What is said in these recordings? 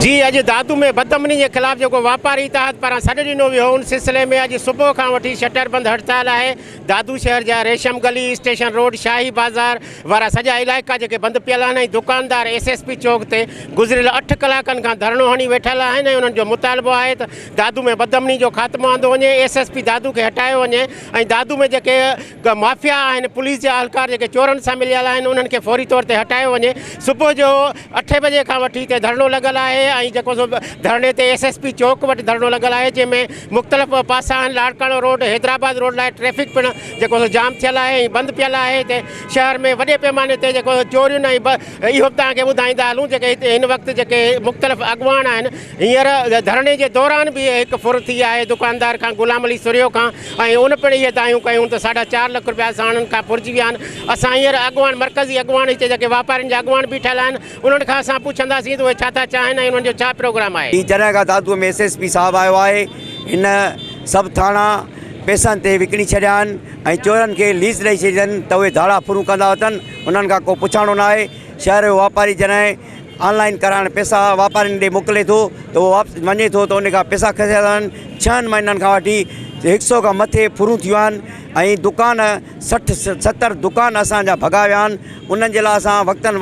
जी अज दादू में बदअमनी के खिलाफ जो वापारी इतिहाद पारा सॾ ॾिनो वियो उन सिलसिले में अज सुबह का वठी शटर बंद हड़ताल है। दादू शहर जा रेशम गली, स्टेशन रोड, शाही बाज़ार वारा सॼा इलाइक़ा जेके बंद पियल आहिनि। दुकानदार SSP चौक ते गुज़िरियल 8 कलाकनि खां धरणो हणी वेठल आहिनि। उन्हनि जो मुतालबो आहे त दादू में बदअमनी जो ख़ात्मो आंदो वञे, SSP दादू खे हटायो वञे ऐं दादू में जेके माफ़िया आहिनि, पुलिस जा अहलकार जेके चोरनि सां मिलियल आहिनि, उन्हनि खे फौरी तौर ते हटायो वञे। सुबुह जो 8 बजे खां वठी हिते धरणो लॻल आहे ऐं जेको धरणे ते SSP चौक वटि धरणो लॻल आहे, जंहिंमें मुख़्तलिफ़ पासा आहिनि। लाड़काणो रोड, हैदराबाद रोड लाइ ट्रैफिक पिणु जेको जाम थियल आहे ऐं बंदि पियल आहे। हिते शहर में वॾे पैमाने ते जेको चोरियुनि ऐं इहो बि तव्हांखे ॿुधाईंदा हलूं जेके हिते हिन वक़्तु जेके मुख़्तलिफ़ अॻुवान आहिनि, हींअर धरणे जे दौरान बि हिकु फुर थी आहे दुकानदार खां, गुलाम अली सुरियो खां, ऐं उन पिणु इहे दायूं कयूं त 4.5 लख रुपया असां उन्हनि खां फुरिजी विया आहिनि। असां हींअर अॻुवान मर्कज़ी अॻुवान हिते जेके वापारियुनि जा अॻुवान बीठल आहिनि, उन्हनि खां असां पुछंदासीं त उहे छा था चाहिनि ऐं उन्हनि जो छा प्रोग्राम आहे। जॾहिं खां दादू में SSP साहब आयो आहे, हिन सभु थाणा पैसनि ते विकिणी छॾिया आहिनि ऐं चोरनि खे लीज़ ॾेई छॾियनि त उहे धाड़ा फुरूं कंदा वठनि। उन्हनि खां को पुछाणो न आहे। शहर जो वापारी जॾहिं ऑनलाइन कराइण पैसा वापारियुनि ॾे मोकिले थो त उहो वापसि वञे थो त उन खां पैसा खसियल आहिनि। 6 महीननि खां वठी 100 खां मथे फुरूं थियूं आहिनि ऐं दुकान 60-70 दुकान असांजा भॻा विया आहिनि। उन्हनि जे लाइ असां वक़्तनि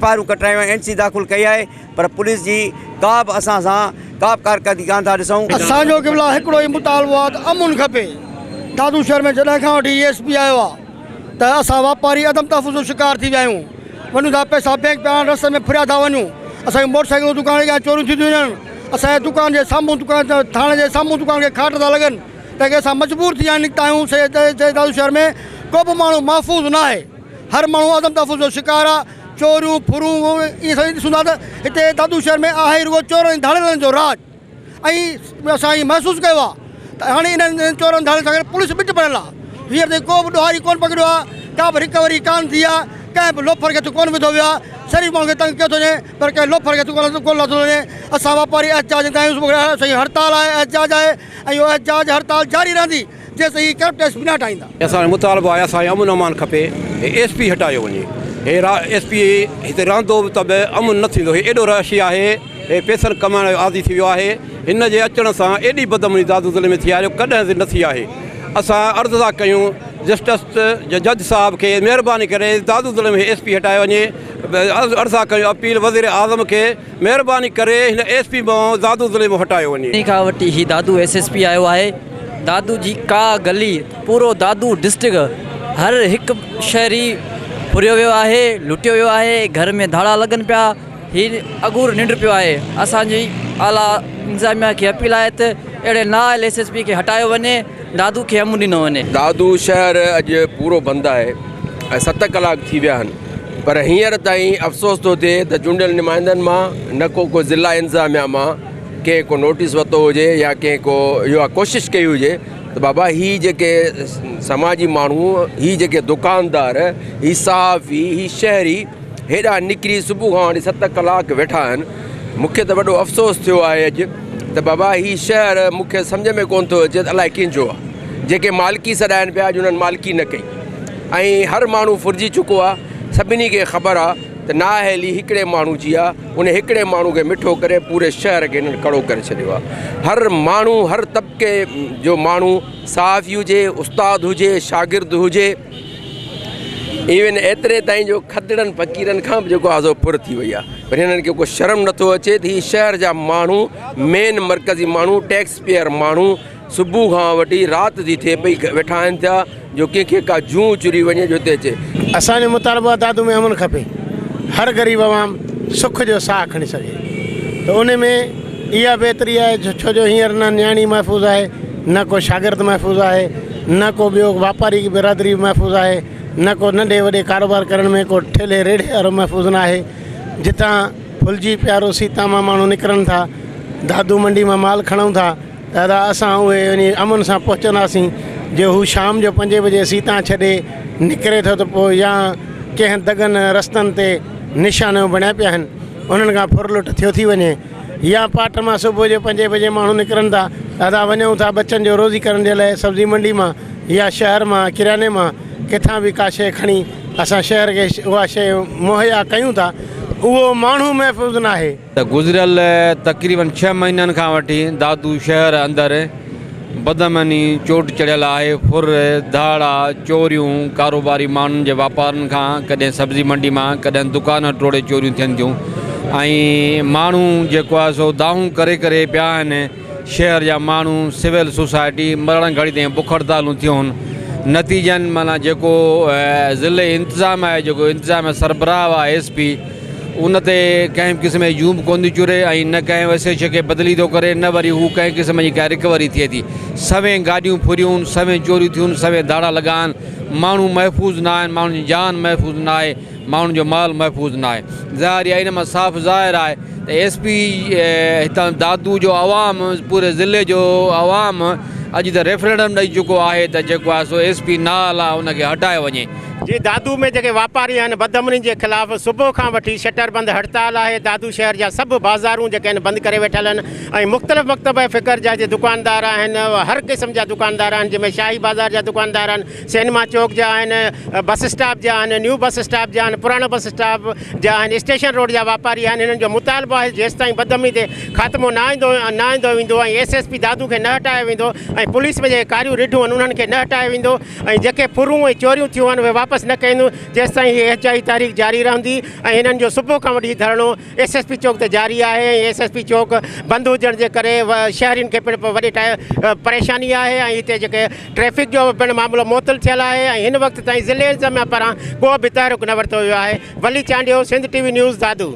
FIR कटायूं, NC दाख़िल कई आहे, पर पुलिस जी का बि असां सां का बि कारकर्दगी कान था ॾिसूं। असांजो केवल हिकिड़ो ई मुतालबो आहे त अमुन खपे। दादू शहर में जॾहिं खां वठी SSP आयो आहे त असां वापारी अदम तहफ़ुज़ जो शिकार थी विया आहियूं। वञूं था पैसा बैंक पिया रस्ते में फिरिया था वञूं। असांजी मोटरसाइकिल दुकान खे चोरियूं थी थियूं वञनि। असांजे दुकान जे साम्हूं दुकान थाणे जे साम्हूं दुकान खे खाट था लॻनि त असां मजबूर थी निकिता आहियूं। दादू शहर में को बि माण्हू महफ़ूज़ न आहे। हर माण्हू अदम तहफ़ुज़ जो शिकार आहे। चोरियूं फुरूं इहे सभु ॾिसूं था त हिते दादू शहर में आहे रुगो चोरनि धाड़ेलनि जो राज। ऐं असां हीअ महसूसु कयो आहे त हाणे इन्हनि चोरनि धाड़े सां पुलिस ॿिट पढ़ियल आहे। हींअर ताईं को बि ॾोहारी कोन पकड़ियो आहे, का बि रिकवरी कान थी आहे, कंहिं बि लोफर खे कोन विधो वियो आहे। शरीफ़ माण्हू खे तंग कयो थो वञे पर कंहिं लोफर खे कोन लाथो वञे। असां वापारी एहतजाज कंदा आहियूं। असांजी हड़ताल आहे, एहतजाज आहे ऐं इहो एहतजाज हड़ताल जारी रहंदी जेसिताईं हीअ करप्ट SSP न हटाईंदा। असांजो मुतालबो आहे असांखे अमुन अमान खपे। SSP हटायो वञे। हे SSP हिते रहंदो त बि अमुन न थींदो। हे एॾो रश आहे, हे पैसनि कमाइण जो आदी थी वियो आहे। हिन जे अचण सां एॾी बदअमनी दादू ज़िले में थी आहे जो कॾहिं न थी आहे। असां अर्ज़ु था कयूं जस्टिस जज साहब खे महिरबानी करे दादू ज़िले में SSP हटायो वञे। अर्ज़ु था कयूं अपील वज़ीर आज़म खे महिरबानी करे हिन SSP मां दादू ज़िले में हटायो वञे। इन खां वठी ही दादू SSP आयो आहे। दादू जी का गली पूरो दादू डिस्ट्रिक्ट हर हिकु शहरी फुरियो वियो आहे, लुटियो वियो आहे। घर में धाड़ा लॻनि पिया। हीउ अगूर निंड पियो आहे। असांजी आला इंतिज़ामिया खे अपील आहे त अहिड़े नाअल SSP खे हटायो वञे, दादू खे अमुन ॾिनो वञे। दादू शहर अॼु पूरो बंदि आहे ऐं 7 कलाक थी विया आहिनि, पर हींअर ताईं अफ़सोस थो थिए त चूंडियल नुमाइंदनि मां न को ज़िला इंतिज़ामिया मां कंहिं को नोटिस वरितो हुजे या कंहिं को इहा कोशिशि कई हुजे त बाबा हीअ जेके समाजी माण्हू, हीअ जेके दुकानदार, हीअ सहाफ़ी, हीअ शहरी हेॾा निकिरी सुबुह खां वठी 7 कलाक वेठा आहिनि। मूंखे त वॾो अफ़सोस थियो आहे अॼु त बाबा हीअ शहर मूंखे सम्झ में कोन थो अचे त अलाए कंहिंजो आहे। जेके मालिकी सॾाइनि पिया अॼु उन्हनि मालिकी न कई ऐं हर माण्हू फुरिजी चुको आहे। सभिनी खे ख़बर आहे त नाअहली हिकिड़े माण्हू जी आहे। उन हिकिड़े माण्हू खे मिठो करे पूरे शहर खे हिननि कड़ो करे छॾियो आहे। हर माण्हू, हर तबिके जो माण्हू, सहाफ़ी हुजे, उस्ताद हुजे, शागिर्द हुजे, इवन एतिरे ताईं जो खदड़नि फ़क़ीरनि खां बि जेको आहे सो फुर थी वई आहे। पर हिननि खे को शर्म नथो अचे त हीअ शहर जा माण्हू, मेन मर्कज़ी माण्हू, टैक्स पेयर माण्हू सुबुह खां वठी राति जी थिए पई वेठा आहिनि थिया जो कंहिंखे का जूं चुरी वञे जो हिते अचे। असांजो मुतालबो आहे दादू में अमुन खपे। हर ग़रीब आवाम सुख जो साह खणी सघे त उन में इहा बहितरी आहे। छो जो हींअर न न्याणी महफ़ूज़ आहे, न को शागिर्द महफ़ूज़ आहे, न को ॿियो वापारी बिरादरी महफ़ूज़ आहे, न को नंढे वॾे कारोबार करण में को ठेले रेढ़े वारो महफ़ूज़ न आहे। जितां फुलिजी प्यारो सीता मां माण्हू निकिरनि था, दादू मंडी मां माल खणूं था, दादा असां उहे वञी अमुन सां पहुचंदासीं। जो हू शाम जो 5 बजे सीता छॾे निकिरे थो त पोइ या कंहिं दगनि रस्तनि ते निशानियूं बणिया पिया आहिनि, उन्हनि खां फुरलुट थियो थी वञे। या पाट मां सुबुह जो 5 बजे माण्हू निकिरनि था, दादा वञूं था बचनि जो रोज़ी करण जे लाइ सब्ज़ी मंडी मां या शहर मां किराने मां किथां बि का शइ खणी असां शहर खे उहा शइ मुहैया कयूं था उहो माण्हू महफ़ूज़ न आहे। त गुज़िरियल तक़रीबन 6 महीननि खां वठी दादू शहर अंदरि बदमनी चोट चढ़ियल आहे। फुर धाड़ा चोरियूं कारोबारी माण्हुनि जे वापारनि खां, कॾहिं सब्ज़ी मंडी मां, कॾहिं दुकान टोड़े चोरियूं थियनि थियूं ऐं माण्हू जेको आहे सो दाहूं करे करे पिया आहिनि। शहर जा माण्हू सिविल सोसाइटी मरण घड़ी ताईं बुख हड़तालूं थियूं आहिनि। नतीजनि माना जेको ज़िले इंतिज़ाम आहे, जेको इंतिज़ाम सरबराह आहे SP, उन ते कंहिं क़िस्म जी जूम कोन थी चुरे ऐं न कंहिं वैसे शइ खे बदिली थो करे, न वरी हू कंहिं क़िस्म जी कंहिं रिकवरी थिए थी। सवें गाॾियूं फुरियूं, सवें चोरियूं थियूं, सवें धाड़ा लॻा आहिनि। माण्हू महफ़ूज़ न आहिनि, माण्हुनि जी जान महफ़ूज़ न आहे, माण्हुनि जो माल महफ़ूज़ न आहे। ज़ाहिर आहे इन मां साफ़ ज़ाहिर आहे त SP हितां दादू जो आवाम, पूरे ज़िले जो आवाम अॼु त रेफरेंडम ॾेई चुको आहे त जेको आहे सो SP नाल आहे उनखे हटायो वञे। जी, दादू में जेके वापारी आहिनि बदअमनी जे ख़िलाफ़ सुबुह खां वठी शटर बंदि हड़ताल आहे। दादू शहर जा सभु बाज़ारूं जेके आहिनि बंदि करे वेठल आहिनि ऐं मुख़्तलिफ़ मकतब फ़िक्र जा जे दुकानदार आहिनि, हर क़िस्म जा दुकानदार आहिनि, जंहिंमें शाही बाज़ार जा दुकानदार आहिनि, सिनेमा चौक जा आहिनि, बस स्टॉप जा आहिनि, न्यू बस स्टॉप जा आहिनि, पुराणो बस स्टॉप जा आहिनि, स्टेशन रोड जा वापारी आहिनि। हिननि जो मुतालबो आहे जेसि ताईं बदअमनी ते ख़ात्मो न ईंदो वेंदो ऐं SSP दादू खे न हटायो वेंदो ऐं पुलिस में जेके कारियूं रिढूं आहिनि उन्हनि खे न हटायो वेंदो ऐं जेके फुरूं ऐं चोरियूं थियूं आहिनि उहे वापसि न कयूं जेसि ताईं हीअ एहतियाती तारीख़ जारी रहंदी। ऐं हिननि जो सुबुह खां वठी धरणो SSP चौक ते जारी आहे ऐं SSP चौक बंदि हुजण जे करे शहरियुनि खे पिणु वॾी परेशानी आहे ऐं हिते जेके ट्रैफ़िक जो पिणु मामिलो मुअतल थियल आहे ऐं हिन वक़्त ताईं ज़िले इंतिज़ामिया पारां को बि तहरीक न वरितो वियो आहे। वली चांडियो, सिंध TV न्यूज़, दादू।